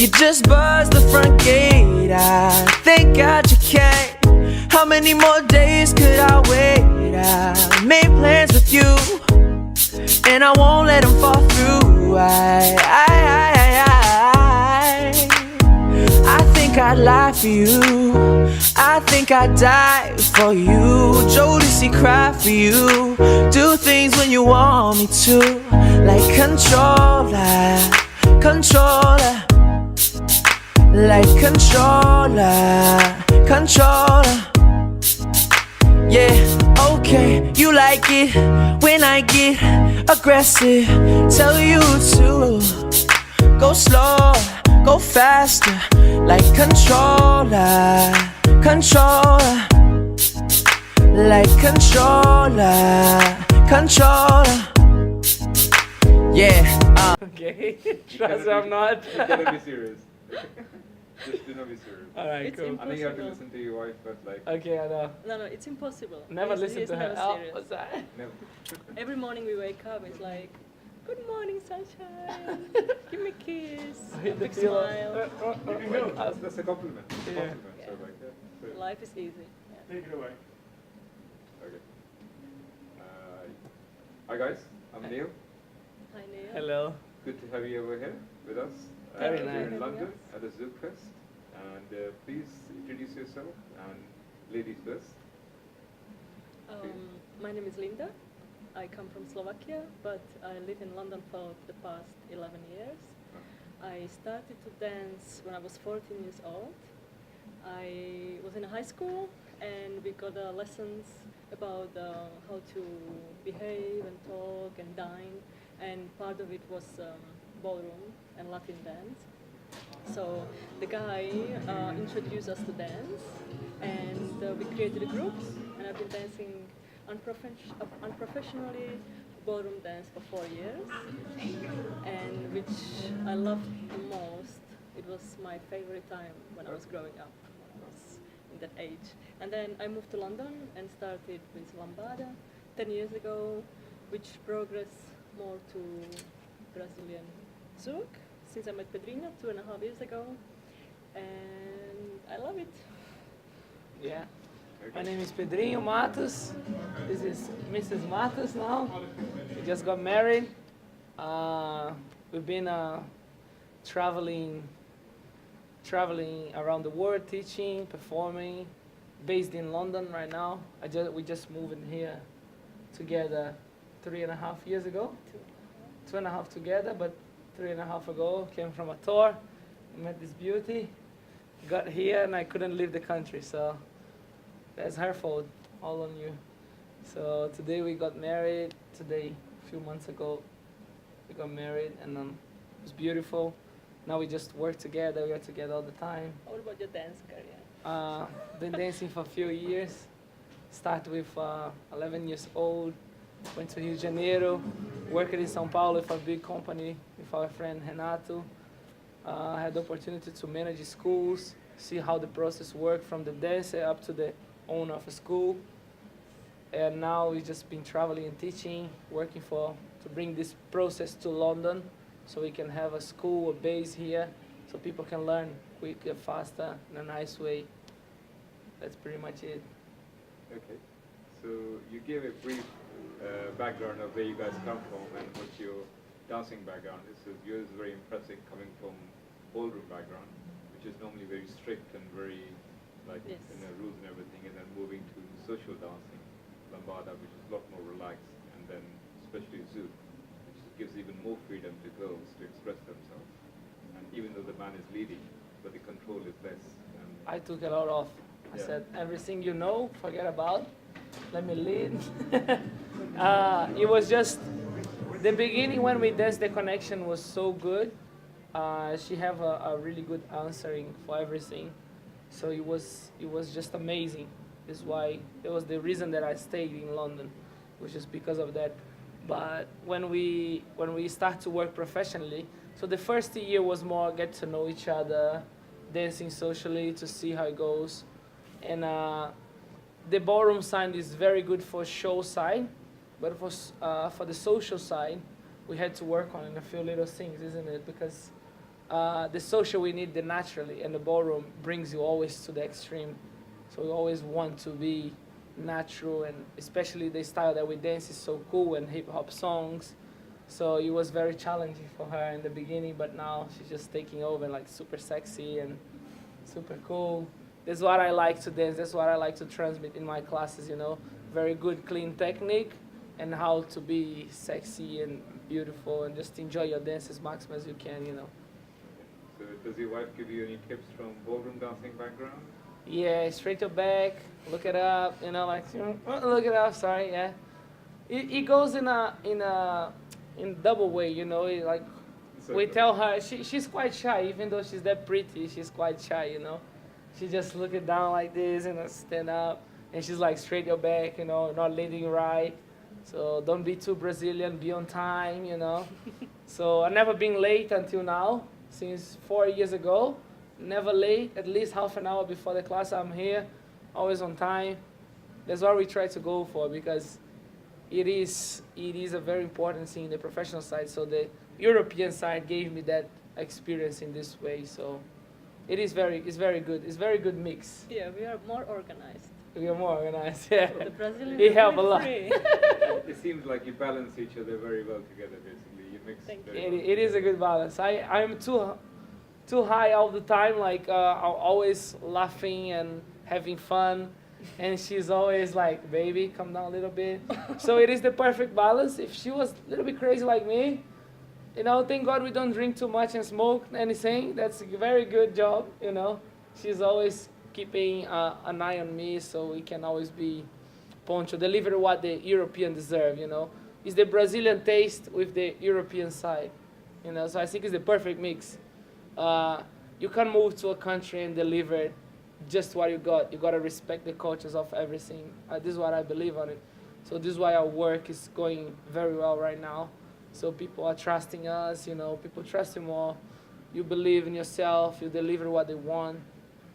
You just buzzed the front gate, I thank God you came. How many more days could I wait? I made plans with you, and I won't let them fall through. I think I'd lie for you, I think I'd die for you. Jodeci cry for you, do things when you want me to, like controller, controller, like controller, controller. Yeah, okay, you like it when I get aggressive. Tell you to go slow, go faster, like controller, controller, like controller, controller. Yeah. Okay, trust I'm not. You cannot be serious. Just do not be serious. Alright, It's cool. I think you have to listen to your wife, but like Okay, I know. No, it's impossible. Never He's- listen he's to her. never Oh, serious. what's that? never. Every morning we wake up, it's like, good morning, sunshine. Give me a kiss. Hit A the big pillow. smile. You can go. That's a compliment. It's a Yeah. compliment. So Yeah. like that. So, Life is easy. Yeah. Take it away. okay. Hi guys, I'm Neil. Hi, Neil. Hello. Good to have you over here with us. Very Here nice. in London at the ZoukFest. And please introduce yourself and ladies first. My name is Linda. I come from Slovakia, but I live in London for the past 11 years. I started to dance when I was 14 years old. I was in high school and we got lessons about how to behave and talk and dine, and part of it was ballroom and Latin dance. So the guy introduced us to dance, and we created a group, and I've been dancing unprofessionally ballroom dance for 4 years, and which I loved the most. It was my favorite time when I was growing up, when I was in that age. And then I moved to London and started with Lambada 10 years ago, which progressed more to Brazilian Zouk, since I met Pedrinho 2.5 years ago, and I love it. Yeah. My name is Pedrinho Matos. This is Mrs. Matos now. We just got married. We've been traveling around the world, teaching, performing. Based in London right now. We just moved in here together 3.5 years ago. 2.5 together, but 3.5 ago came from a tour. Met this beauty. Got here and I couldn't leave the country, so that's her fault, all on you. So today we got married. Today, a few months ago, we got married, and it was beautiful. Now we just work together. We are together all the time. What about your dance career? Been dancing for a few years. Started with 11 years old. Went to Rio de Janeiro. Worked in São Paulo with a big company with our friend Renato. I had the opportunity to manage schools, see how the process worked from the dancer up to the owner of a school. And now we've just been traveling and teaching, working to bring this process to London so we can have a school, a base here, so people can learn quicker, faster, in a nice way. That's pretty much it. Okay. So you gave a brief background of where you guys come from and what your dancing background is. So yours is very impressive, coming from ballroom background, which is normally very strict and very like Yes. rules and everything, and then moving to social dancing, Lambada, which is a lot more relaxed, and then especially Zouk, which gives even more freedom to girls to express themselves. And even though the man is leading, but the control is less. And I took a lot off. I Yeah. said, everything you know, forget about. Let me lead. It was just the beginning when we danced. The connection was so good. She have a really good answering for everything. So it was just amazing. That's why it was the reason that I stayed in London, which is because of that. But when we start to work professionally, so the first year was more get to know each other, dancing socially to see how it goes, and the ballroom side is very good for show side, but for the social side, we had to work on a few little things, isn't it? Because the social we need the naturally, and the ballroom brings you always to the extreme. So we always want to be natural, and especially the style that we dance is so cool, and hip hop songs. So it was very challenging for her in the beginning, but now she's just taking over, like super sexy and super cool. That's what I like to dance. That's what I like to transmit in my classes, you know. Very good, clean technique, and how to be sexy and beautiful, and just enjoy your dance as maximum as you can, you know. So does your wife give you any tips from ballroom dancing background? Yeah, straight your back, look it up, you know, like, look it up, sorry, yeah. It goes in double way, you know, like, So we tell her, she's quite shy, even though she's that pretty, she's quite shy, you know. She just look it down like this, and stand up, and she's like, straight your back, you know, not leading right. So don't be too Brazilian, be on time, you know. So I've never been late until now, since 4 years ago. Never late, at least half an hour before the class I'm here, always on time. That's what we try to go for, because it is a very important thing in the professional side. So the European side gave me that experience in this way. So it's very good. It's very good mix. Yeah, we are more organized. We are more organized. Yeah. The Brazilians It are help a very lot. free. it seems like you balance each other very well together, basically. You mix Thank very It, well. it is a good balance. I'm too high all the time. Like I'm always laughing and having fun, and she's always like, "Baby, come down a little bit." So it is the perfect balance. If she was a little bit crazy like me, you know, thank God we don't drink too much and smoke anything. That's a very good job, you know. She's always keeping an eye on me, so we can always be poncho, deliver what the European deserve, you know. It's the Brazilian taste with the European side, you know. So I think it's the perfect mix. You can't move to a country and deliver just what you got. You gotta respect the cultures of everything. This is what I believe on it. So this is why our work is going very well right now. So people are trusting us, you know, people trust you more. You believe in yourself, you deliver what they want.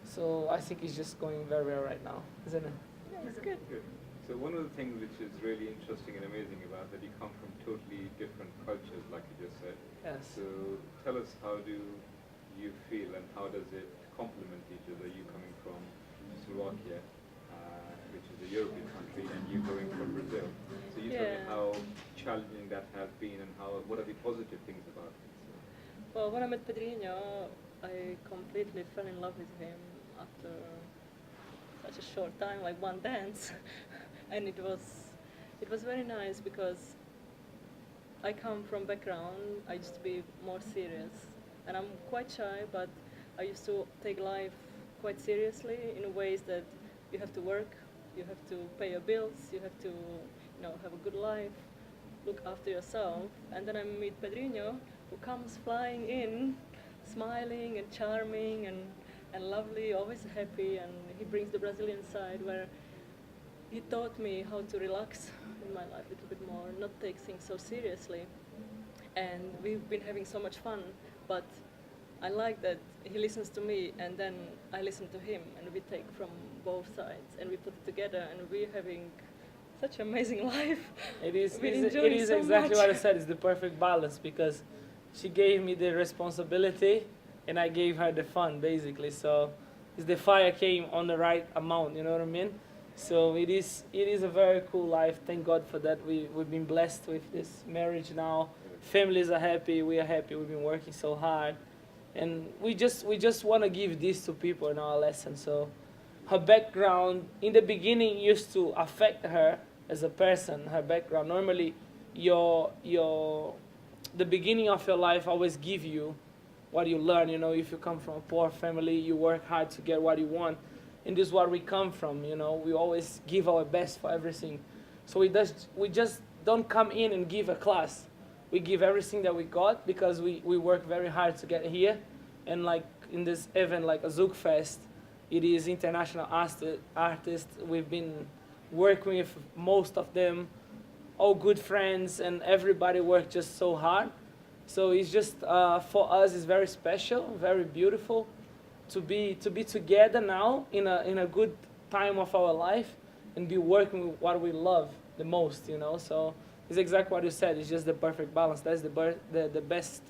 So I think it's just going very well right now, isn't it? Yeah, it's good. Good. So one of the things which is really interesting and amazing about that you come from totally different cultures, like you just said. Yes. So tell us, how do you feel and how does it complement each other? You coming from Slovakia, which is a European country, and you going from Brazil. So you tell me Yeah. how challenging that has been, and what are the positive things about it? Well, when I met Pedrinho, I completely fell in love with him after such a short time, like one dance. And it was very nice because I come from background, I used to be more serious. And I'm quite shy, but I used to take life quite seriously in ways that you have to work, you have to pay your bills, you have to, you know, have a good life, look after yourself. And then I meet Pedrinho, who comes flying in, smiling and charming and lovely, always happy, and he brings the Brazilian side where he taught me how to relax in my life a little bit more, not take things so seriously. And we've been having so much fun, but I like that he listens to me and then I listen to him, and we take from both sides and we put it together, and we're having such an amazing life. It is, We're it enjoying is so exactly much. what I said. It's the perfect balance, because she gave me the responsibility and I gave her the fun, basically. So it's the fire came on the right amount, you know what I mean? So it is a very cool life. Thank God for that. We've been blessed with this marriage now. Families are happy, we are happy, we've been working so hard. And we just want to give this to people in our lesson. So her background in the beginning used to affect her as a person, her background. Normally the beginning of your life always give you what you learn, you know. If you come from a poor family, you work hard to get what you want. And this is where we come from, you know. We always give our best for everything. So we just don't come in and give a class. We give everything that we got because we work very hard to get here. And like in this event, like a ZoukFest, it is international artists. We've been working with most of them, all good friends, and everybody worked just so hard. So it's just, for us, it's very special, very beautiful to be together now in a good time of our life and be working with what we love the most, you know. So it's exactly what you said. It's just the perfect balance. That's the best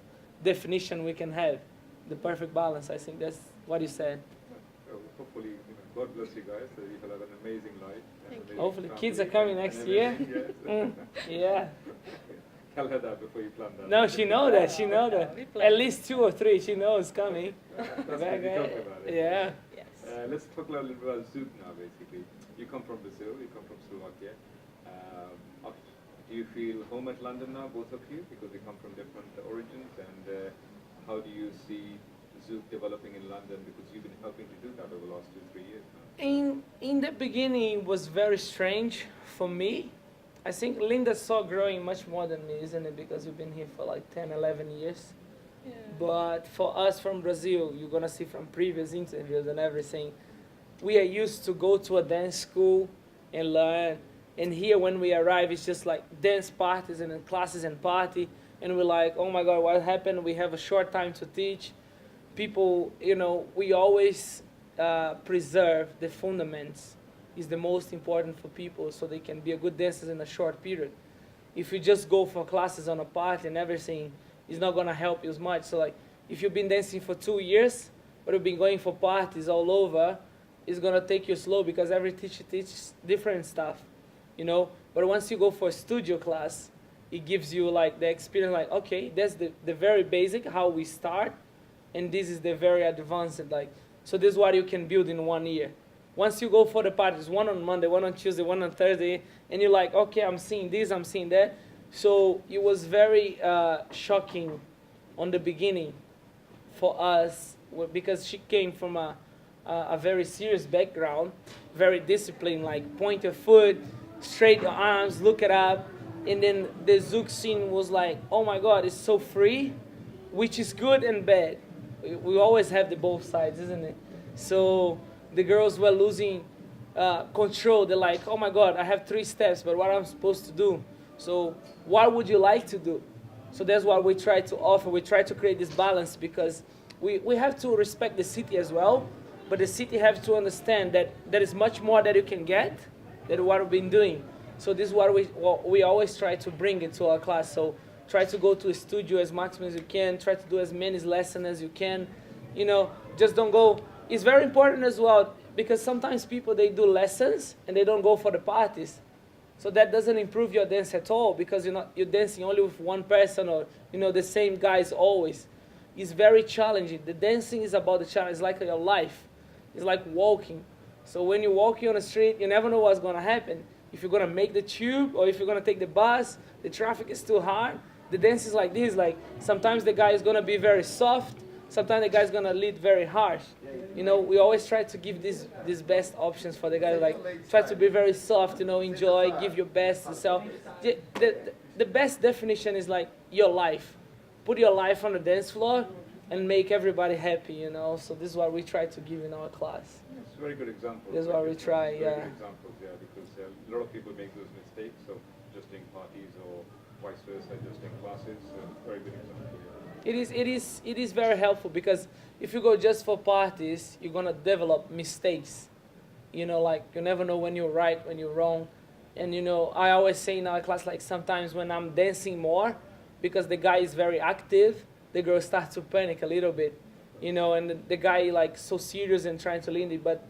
definition we can have. the perfect balance. I think that's what you said. Hopefully, God bless you guys. So you will have an amazing life. Thank you. Hopefully kids are coming next year. Yes. Yeah. Tell her that before you plan that. No, she know that. She know that. We plan. At least 2 or 3. She knows coming. That's Very what we talked good. about it. Yeah. Yes. Let's talk a little bit about Zouk now, basically. You come from Brazil, you come from Slovakia. Do you feel home at London now, both of you, because you come from different origins? And how do you see Zouk developing in London? Because you've been helping to do that over the last 2-3 years now. In the beginning, it was very strange for me. I think Linda saw growing much more than me, isn't it? Because you've been here for like 10, 11 years. Yeah. But for us from Brazil, you're gonna see from previous interviews and everything, we are used to go to a dance school and learn. And here when we arrive, it's just like dance parties and then classes and party. And we're like, oh my God, what happened? We have a short time to teach. People, we always preserve the fundamentals. Is the most important for people so they can be a good dancers in a short period. If you just go for classes on a party and everything, it's not gonna help you as much. So like, if you've been dancing for 2 years, but you've been going for parties all over, it's gonna take you slow because every teacher teaches different stuff, But once you go for a studio class, it gives you like the experience like, okay, that's the very basic, how we start, and this is the very advanced, so this is what you can build in 1 year. Once you go for the parties, one on Monday, one on Tuesday, one on Thursday, and you're like, okay, I'm seeing this, I'm seeing that. So it was very shocking on the beginning for us because she came from a very serious background, very disciplined, like point your foot, straight your arms, look it up. And then the Zouk scene was like, oh my God, it's so free, which is good and bad. We always have the both sides, isn't it? So the girls were losing control. They're like, oh my God, I have 3 steps, but what am I supposed to do? So what would you like to do? So that's what we try to offer. We try to create this balance because we have to respect the city as well, but the city has to understand that there is much more that you can get than what we've been doing. So this is what we always try to bring into our class. So try to go to a studio as maximum as you can, try to do as many lessons as you can. Just don't go. It's very important as well because sometimes people, they do lessons and they don't go for the parties. So that doesn't improve your dance at all because you're dancing only with one person or, the same guys always. It's very challenging. The dancing is about the challenge. It's like your life. It's like walking. So when you're walking on the street, you never know what's going to happen. If you're going to make the tube or if you're going to take the bus, the traffic is too hard. The dance is like this. Like sometimes the guy is going to be very soft. Sometimes the guy's gonna lead very harsh. We always try to give these best options for the guy. Like try to be very soft, enjoy, give your best to self. The best definition is like your life. Put your life on the dance floor and make everybody happy. So this is what we try to give in our class. It's a very good example. This is what we try. Very Yeah. good examples, because a lot of people make those mistakes of just doing parties or vice versa, just doing classes. Very good example. It is very helpful because if you go just for parties, you're gonna develop mistakes. Like you never know when you're right, when you're wrong. And I always say in our class, like sometimes when I'm dancing more, because the guy is very active, the girl starts to panic a little bit. And the guy like so serious and trying to lead it. But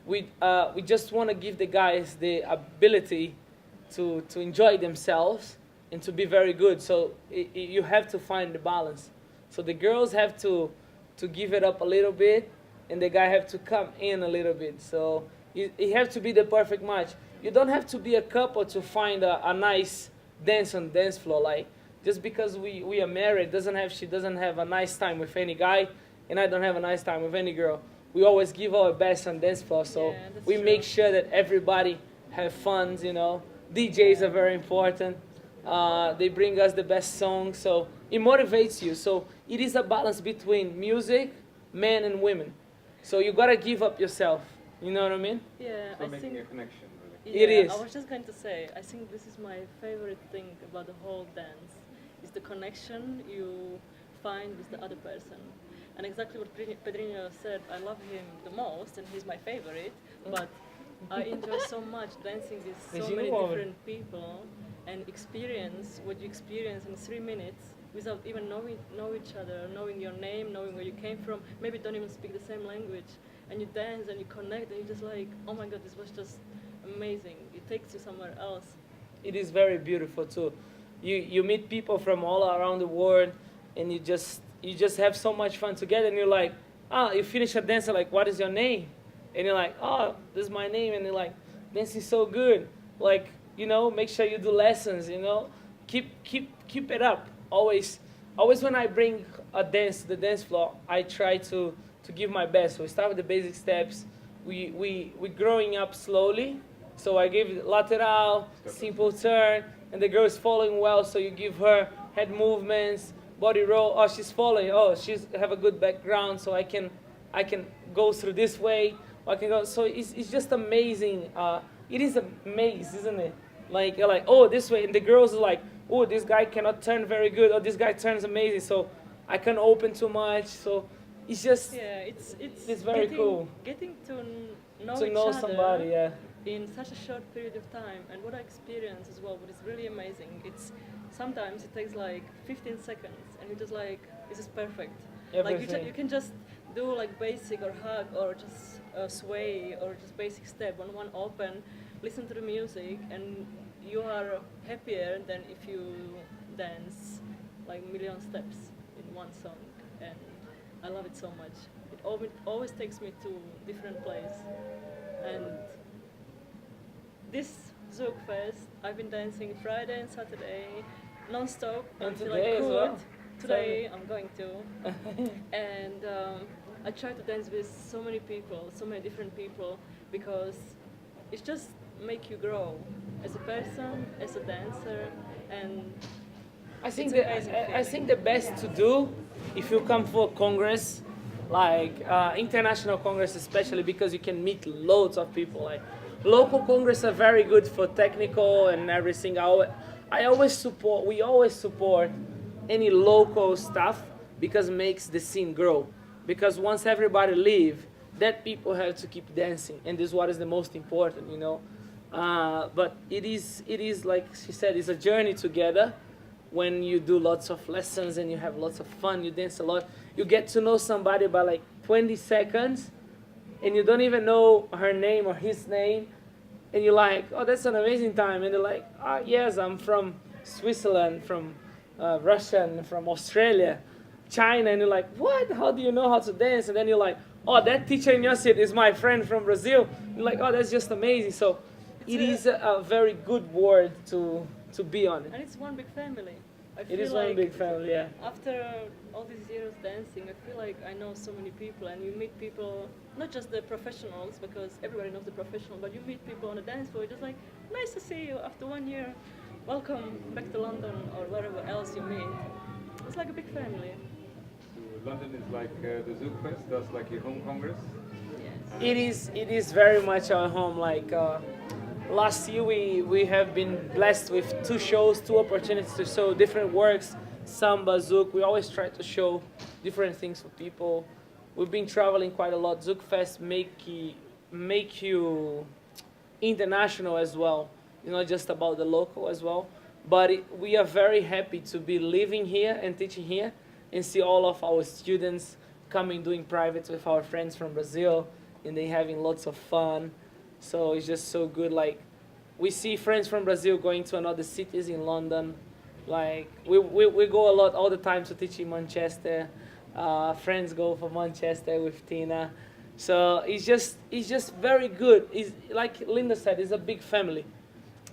we just want to give the guys the ability to enjoy themselves and to be very good. So you have to find the balance. So the girls have to give it up a little bit, and the guy have to come in a little bit. So it have to be the perfect match. You don't have to be a couple to find a nice dance on the dance floor. Like just because we are married she doesn't have a nice time with any guy, and I don't have a nice time with any girl. We always give our best on dance floor. So we true. make sure that everybody have fun. DJs are very important. They bring us the best songs, so it motivates you. So it is a balance between music, men and women. So you gotta give up yourself. You know what I mean? Yeah, So I making think a connection, really. yeah, It is. I was just going to say, I think this is my favorite thing about the whole dance, is the connection you find with the other person. And exactly what Pedrinho said, I love him the most, and he's my favorite. But I enjoy so much dancing with so many different people, and experience what you experience in 3 minutes without even know each other, knowing your name, knowing where you came from, maybe don't even speak the same language, and you dance and you connect and you're just like, oh my God, this was just amazing. It takes you somewhere else. It is very beautiful too. You meet people from all around the world, and you just have so much fun together. And you're like, you finish a dance, like, what is your name? And you're like, oh, this is my name. And you're like, dancing so good. Like, make sure you do lessons. Keep it up. Always when I bring a dance to the dance floor, I try to give my best. So we start with the basic steps. We growing up slowly. So I give lateral, simple turn, and the girl is following well. So you give her head movements, body roll. Oh, she's following. Oh, she's have a good background, so I can go through this way. Or I can go. So it's just amazing. It is a maze, isn't it? Like you're like, oh, this way, and the girls are like, oh, this guy cannot turn very good, or this guy turns amazing. So I can't open too much. So it's just it's very cool. Getting to know To each know other somebody, yeah. in such a short period of time, and what I experience as well, what is really amazing, it's sometimes it takes like 15 seconds, and you're just like, this is perfect. Like Everything. you can just do like basic or hug or just sway or just basic step on one open, listen to the music, and you are happier than if you dance like million steps in one song. And I love it so much. It always takes me to different place. And this ZoukFest, I've been dancing Friday and Saturday, non-stop And until today I as could. well? Today I'm going to. And I try to dance with so many people, so many different people, because it's just make you grow as a person, as a dancer, and I think It's amazing I think the best to do if you come for a congress, like international congress, especially because you can meet loads of people. Like local congress are very good for technical and everything. We always support any local stuff because it makes the scene grow. Because once everybody leave, that people have to keep dancing, and this is what is the most important. But it is like she said, it's a journey together. When you do lots of lessons and you have lots of fun, you dance a lot, you get to know somebody by like 20 seconds, and you don't even know her name or his name, and you're like, oh, that's an amazing time, and they're like, oh, yes, I'm from Switzerland, from Russia, and from Australia, China, and you're like, what? How do you know how to dance? And then you're like, oh, that teacher in your seat is my friend from Brazil. You're like, oh, that's just amazing. So it is a very good word to be on it. it's one big family. I It feel is like one big family, yeah. after all these years dancing, I feel like I know so many people, and you meet people, not just the professionals, because everybody knows the professional, but you meet people on the dance floor, just like, nice to see you after 1 year, welcome back to London, or wherever else you meet. It's like a big family. So London is like the ZoukFest, that's like your home congress. Yes. It is very much our home. Like last year we have been blessed with 2 shows, 2 opportunities to show different works, samba, zouk. We always try to show different things for people. We've been traveling quite a lot. ZoukFest make you international as well. Not just about the local as well. But we are very happy to be living here and teaching here, and see all of our students coming doing privates with our friends from Brazil, and they having lots of fun. So it's just so good. Like we see friends from Brazil going to another cities in London. Like we go a lot all the time to teach in Manchester. Friends go for Manchester with Tina. So it's just very good. It's like Linda said, it's a big family.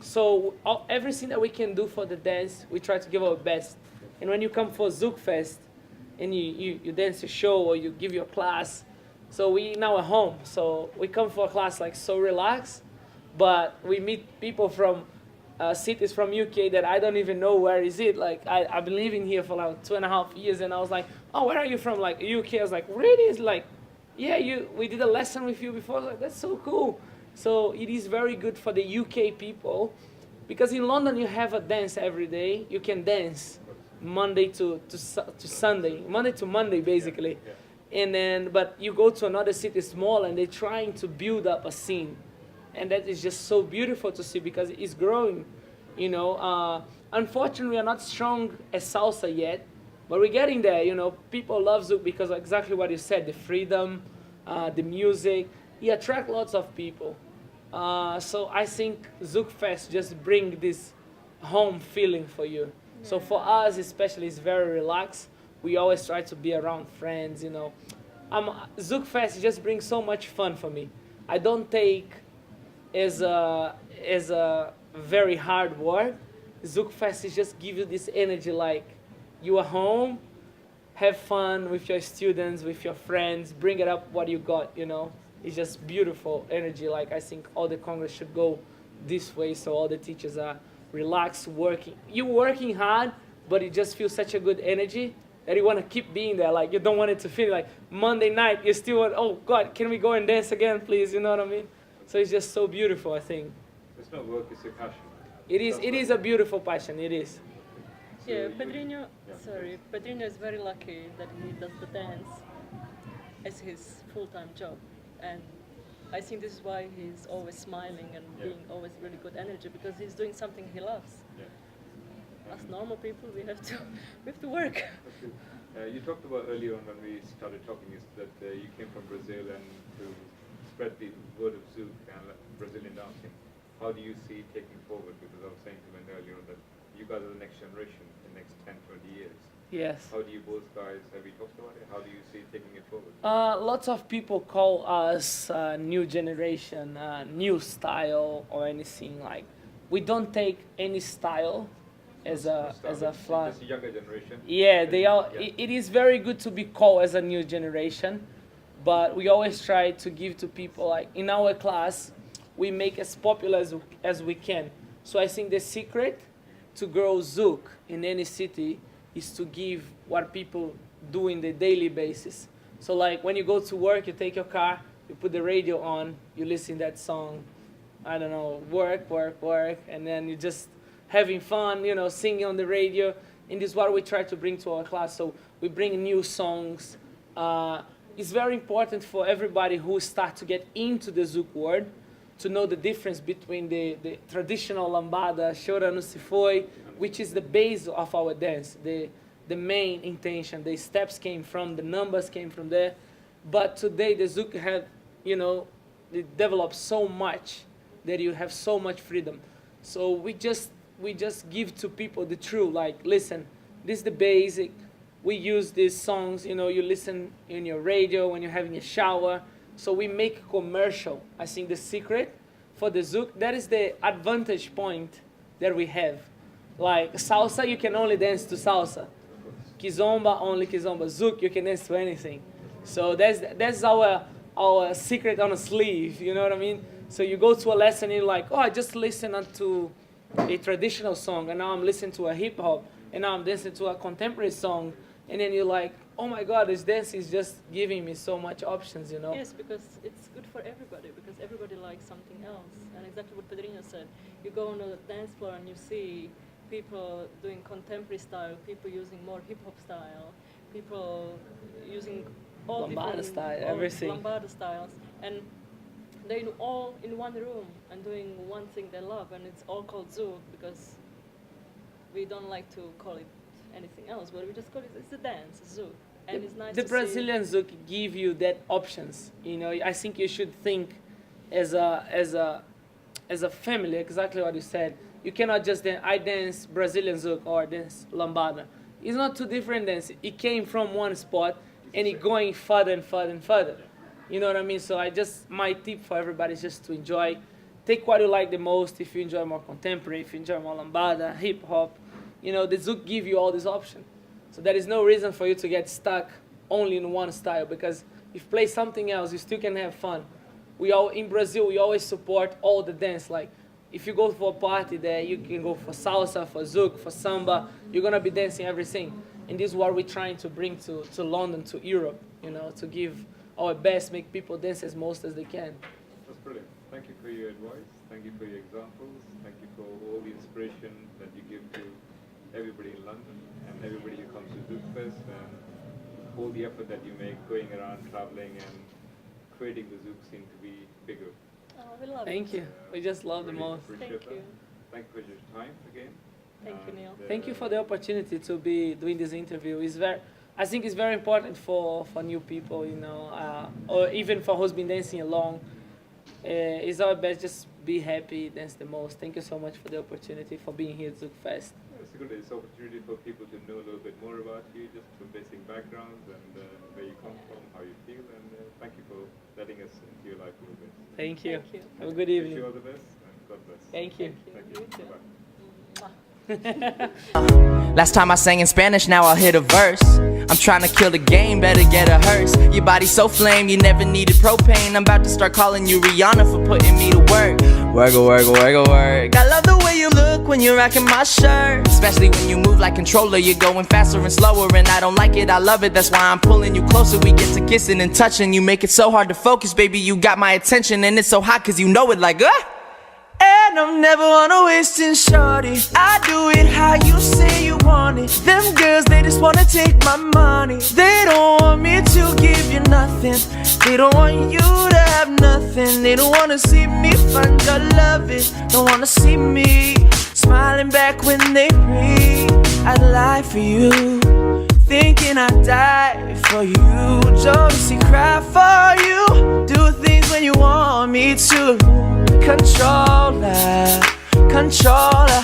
So everything that we can do for the dance, we try to give our best. And when you come for ZoukFest and you dance a show or you give your class, so we now at home. So we come for a class like so relaxed, but we meet people from cities from UK that I don't even know where is it. Like I've been living here for like 2.5 years, and I was like, oh, where are you from? Like UK. I was like, really? It's like, yeah, we did a lesson with you before. I was like, that's so cool. So it is very good for the UK people, because in London you have a dance every day. You can dance Monday to Sunday, Monday to Monday basically. Yeah. And then, but you go to another city small and they're trying to build up a scene. And that is just so beautiful to see, because it's growing. You know, unfortunately, we are not strong as salsa yet, but we're getting there. You know, people love Zouk because of exactly what you said, the freedom, the music. It attract lots of people. So I think ZoukFest just bring this home feeling for you. So for us, especially, it's very relaxed. We always try to be around friends, you know. ZoukFest just brings so much fun for me. I don't take as a very hard work. ZoukFest is just give you this energy like you are home, have fun with your students, with your friends, bring it up what you got, you know. It's just beautiful energy. Like I think all the Congress should go this way so all the teachers are relaxed, working. You're working hard, but it just feels such a good energy that you want to keep being there. Like you don't want it to feel like Monday night, you still want, oh God, can we go and dance again, please? You know what I mean? So it's just so beautiful, I think. It's not work, it's a passion. It is a beautiful passion, it is. Yeah, So Pedrinho, yeah, sorry, Pedrinho is very lucky that he does the dance as his full-time job. And I think this is why he's always smiling and Yeah. being always really good energy, because he's doing something he loves. Yeah. As normal people, we have to work. That's good. You talked about earlier on when we started talking is that you came from Brazil and to spread the word of Zouk and Brazilian dancing. How do you see it taking forward? Because I was saying to Ben earlier on that you guys are the next generation, the next 10, 20 years. Yes. How do you both guys, have you talked about it? How do you see it taking it forward? Lots of people call us new generation, new style, or anything like. We don't take any style as a flaw. Just a younger generation. Yeah, they are. Yeah. It is very good to be called as a new generation, but we always try to give to people like in our class, we make as popular as we can. So I think the secret to grow Zouk in any city is to give what people do in the daily basis. So like when you go to work, you take your car, you put the radio on, you listen that song, I don't know, work, and then you just having fun, you know, singing on the radio. And this is what we try to bring to our class. So we bring new songs. It's very important for everybody who start to get into the Zouk world to know the difference between the traditional lambada, chora no se foi, which is the base of our dance, the main intention. The steps came from, the numbers came from there. But today the Zouk have, you know, it developed so much that you have so much freedom. So we just give to people the truth, like, listen, this is the basic. We use these songs, you know, you listen in your radio when you're having a shower. So we make commercial. I think the secret for the Zouk, that is the advantage point that we have. Like salsa, you can only dance to salsa. Kizomba, only kizomba. Zouk, you can dance to anything. So that's our secret on a sleeve, you know what I mean? So you go to a lesson and you're like, oh, I just listened to a traditional song, and now I'm listening to a hip hop, and now I'm dancing to a contemporary song, and then you're like, oh my God, this dance is just giving me so much options, you know? Yes, because it's good for everybody, because everybody likes something else. And exactly what Pedrinho said, you go on a dance floor and you see people doing contemporary style, people using more hip-hop style, people using all Lambada different style, all everything. Lambada styles. And they're all in one room and doing one thing they love, and it's all called Zouk because we don't like to call it anything else, but we just call it, it's a dance, it's Zouk. And it's nice The to Brazilian Zouk give you that options. You know, I think you should think as a family, exactly what you said. You cannot just dance, I dance Brazilian Zouk or dance Lambada. It's not two different dances. It came from one spot and it going further and further and further. You know what I mean? So my tip for everybody is just to enjoy. Take what you like the most. If you enjoy more contemporary, if you enjoy more Lambada, hip hop, you know, the Zouk give you all these options. So there is no reason for you to get stuck only in one style, because if you play something else, you still can have fun. In Brazil, we always support all the dance. Like, if you go for a party there, you can go for salsa, for Zouk, for samba. You're gonna be dancing everything. And this is what we're trying to bring to London, to Europe, you know, to give our best, make people dance as most as they can. That's brilliant. Thank you for your advice. Thank you for your examples. Thank you for all the inspiration that you give to everybody in London and everybody who comes to ZoukFest, and all the effort that you make going around, traveling, and creating the Zouk scene to be bigger. Oh, we love it. Thank you. We just love the Really most. appreciate Thank you. that. thank you for your time again. Thank you, Neil. Thank you for the opportunity to be doing this interview. I think it's very important for new people, you know, or even for who's been dancing along. It's our best, just be happy, dance the most. Thank you so much for the opportunity, for being here at ZoukFest. It's a good opportunity for people to know a little bit more about you, just from basic backgrounds and where you come from, how you feel, and thank you for letting us into your life a little bit. Thank you. Thank you. Have a good Wish evening. you all the best, and God bless. Thank you. Thank You you. too. Bye-bye. Last time I sang in Spanish, now I'll hit a verse. I'm trying to kill the game, better get a hearse. Your body so flame, you never needed propane. I'm about to start calling you Rihanna for putting me to work. Work, work, work, work. I love the way you look when you're rocking my shirt. Especially when you move like controller, you're going faster and slower. And I don't like it, I love it, that's why I'm pulling you closer. We get to kissing and touching. You make it so hard to focus, baby, you got my attention. And it's so hot cause you know it like, And I'm never on a wasting shorty. I do it how you say you want it. Them girls, they just wanna take my money. They don't want me to give you nothing. They don't want you to have nothing. They don't wanna see me find your loving. Don't wanna see me smiling back when they breathe. I'd lie for you, thinking I'd die for you. Jealousy, cry for you. Do things when you want me to. Controller, controller,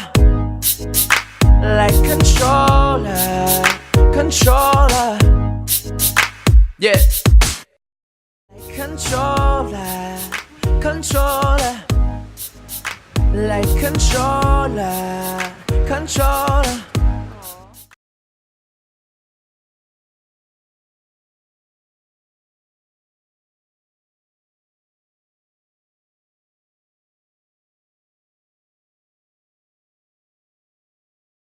like controller, controller, yeah. Like controller, controller, like controller, controller.